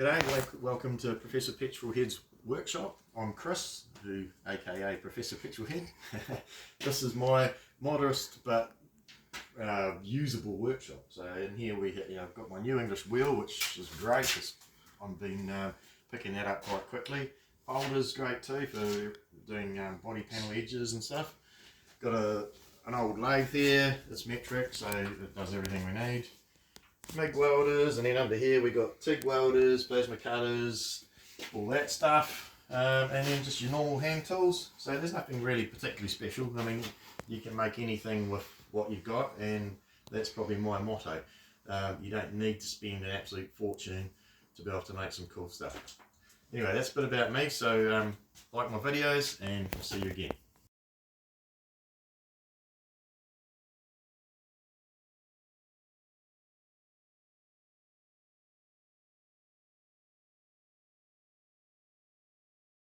G'day, welcome to Professor Petrolhead's workshop. I'm Chris, aka Professor Petrolhead. This is my modest but usable workshop. So in here I've got my new English wheel, which is great because I've been picking that up quite quickly. Folder's great too for doing body panel edges and stuff. Got an old lathe here, it's metric, so it does everything we need. MIG welders, and then under here we got TIG welders, plasma cutters, all that stuff, and then just your normal hand tools. So there's nothing really particularly special. I mean, you can make anything with what you've got, and that's probably my motto. You don't need to spend an absolute fortune to be able to make some cool stuff. Anyway, that's a bit about me, so like my videos, and I'll see you again.